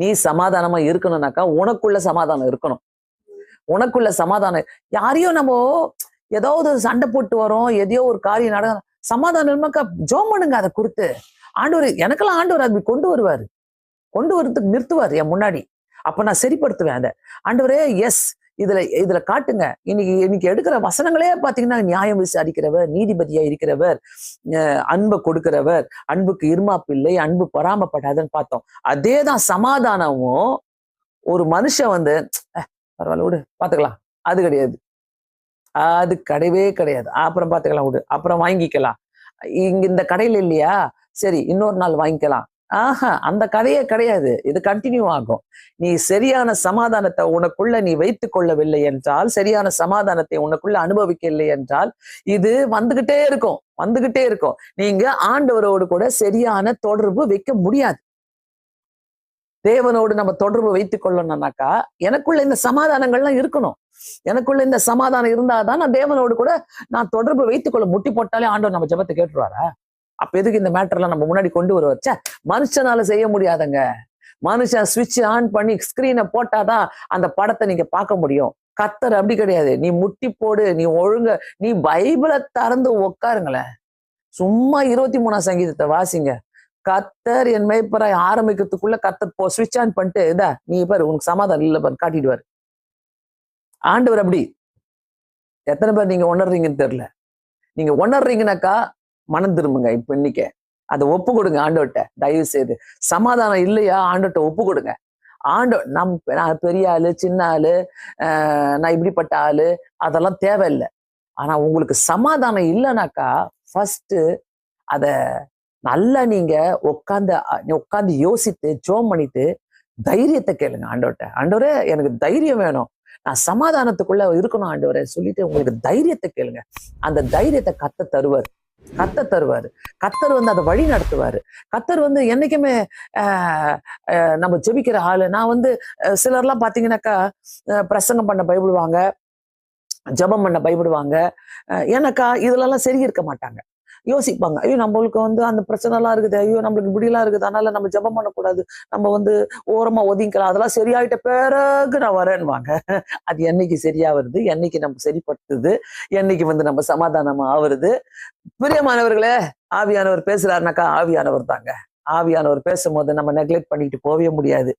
நீ சமாதானமா இருக்கணும்னாக்கா உனக்குள்ள சமாதானம் இருக்கணும். உனக்குள்ள சமாதானம். யாரையும் நம்ம ஏதாவது சண்டை போட்டு வரோம், எதையோ ஒரு காரியம் சமாதானம் இல்லைனாக்கா ஜெபம் பண்ணுங்க அதை கொடுத்து. ஆண்டவர் எனக்கெல்லாம் ஆண்டவர் அது கொண்டு வருவாரு. கொண்டு வரதுக்கு நிறுத்துவார் என் முன்னாடி. அப்ப நான் சரிப்படுத்துவேன் அதை. ஆண்டவரே எஸ், இதுல காட்டுங்க. இன்னைக்கு எடுக்கிற வசனங்களே பாத்தீங்கன்னா, நியாயம் விசாரிக்கிறவர், நீதிபதியா இருக்கிறவர், அன்பை கொடுக்கிறவர், அன்புக்கு இருமாப்பு இல்லை, அன்பு பொறாமப்படாதுன்னு பார்த்தோம். அதேதான் சமாதானமும். ஒரு மனுஷன் வந்து பரவாயில்ல விடு பாத்துக்கலாம், அது கிடையாது. அது கிடையவே கிடையாது. அப்புறம் பாத்துக்கலாம் விடு, அப்புறம் வாங்கிக்கலாம். இங்க இந்த கடையில இல்லையா, சரி இன்னொரு நாள் வாங்கிக்கலாம். அந்த கதையே கிடையாது. இது கண்டினியூ ஆகும். நீ சரியான சமாதானத்தை உனக்குள்ள நீ வைத்துக் கொள்ளவில்லை என்றால், சரியான சமாதானத்தை உனக்குள்ள அனுபவிக்கவில்லை என்றால், இது வந்துகிட்டே இருக்கும். நீங்க ஆண்டவரோடு கூட சரியான தொடர்பு வைக்க முடியாது. தேவனோடு நம்ம தொடர்பு வைத்துக் கொள்ளணும்னாக்கா எனக்குள்ள இந்த சமாதானங்கள்லாம் இருக்கணும். எனக்குள்ள இந்த சமாதானம் இருந்தாதான் நான் தேவனோடு கூட நான் தொடர்பு வைத்துக் கொள்ள. முட்டி போட்டாலே ஆண்டவர் நம்ம ஜெபத்தை கேட்டுருவாரா? அப்ப எதுக்கு இந்த மேட்டர்லாம் நம்ம முன்னாடி கொண்டு வருவார்? மனுஷனால செய்ய முடியாதுங்க. மனுஷன் சுவிட்ச் ஆன் பண்ணி ஸ்கிரீனை போட்டாதான் அந்த படத்தை நீங்க பார்க்க முடியும். கர்த்தர் அப்படி கிடையாது. நீ முட்டி போடு, நீ ஒழுங்க, நீ பைபிளை திறந்து உட்காருங்களேன். சும்மா 23ஆம் சங்கீதத்தை வாசிங்க. கர்த்தர் என் மேய்ப்பராய் ஆரம்பிக்கிறதுக்குள்ள கர்த்தர் சுவிட்ச் ஆன் பண்ணிட்டு இதா நீ பாரு உனக்கு சமாதானம் இல்லை பாரு காட்டிடுவாரு. ஆண்டவர் அப்படி. எத்தனை பேர் நீங்க உணர்றீங்கன்னு தெரியல. நீங்க உணர்றீங்கன்னாக்கா மனம் திரும்புங்க. இப்ப இன்னைக்கு அதை ஒப்பு கொடுங்க ஆண்டவர்கிட்ட. தயவு செய்து சமாதானம் இல்லையா, ஆண்டவர்கிட்ட ஒப்பு கொடுங்க. நான் பெரிய ஆளு, சின்ன ஆளு, நான் இப்படிப்பட்ட ஆளு, அதெல்லாம் தேவையில்லை. ஆனா உங்களுக்கு சமாதானம் இல்லைனாக்கா ஃபர்ஸ்ட் அத நல்லா நீங்க உட்காந்து யோசித்து ஜெபம் பண்ணிட்டு தைரியத்தை கேளுங்க ஆண்டவர்கிட்ட. ஆண்டவரே எனக்கு தைரியம் வேணும், நான் சமாதானத்துக்குள்ள இருக்கணும் ஆண்டவரே சொல்லிட்டு உங்களுக்கு தைரியத்தை கேளுங்க. அந்த தைரியத்தை கர்த்தர் தருவாரு. கர்த்தர் வந்து அதை வழி நடத்துவாரு. கர்த்தர் வந்து என்னைக்குமே நம்ம ஜெபிக்கிற ஆளு. நான் வந்து சிலர்லாம் பாத்தீங்கன்னாக்கா பிரசங்கம் பண்ண பயப்படுவாங்க, ஜெபம் பண்ண பயப்படுவாங்க. ஏன்னாக்கா இதுலலாம் சரி இருக்க மாட்டாங்க. யோசிப்பாங்க, ஐயோ நம்மளுக்கு வந்து அந்த பிரச்சனை எல்லாம் இருக்குது, ஐயோ நம்மளுக்கு இப்படிலாம் இருக்குது, அதனால நம்ம ஜெபம் பண்ணக்கூடாது, நம்ம வந்து ஓரமா ஒதுங்கிக்கலாம், அதெல்லாம் சரியாயிட்ட பிறகு நான் வரேன்னுவாங்க. அது என்னைக்கு சரியா வருது, என்னைக்கு நம்ம சரிப்படுத்துது, என்னைக்கு வந்து நம்ம சமாதானமா ஆவருது? பிரியமானவர்களே, ஆவியானவர் பேசுறாருனாக்கா ஆவியானவர் தாங்க. ஆவியானவர் பேசும்போது நம்ம நெக்லெக்ட் பண்ணிட்டு போகவே முடியாது.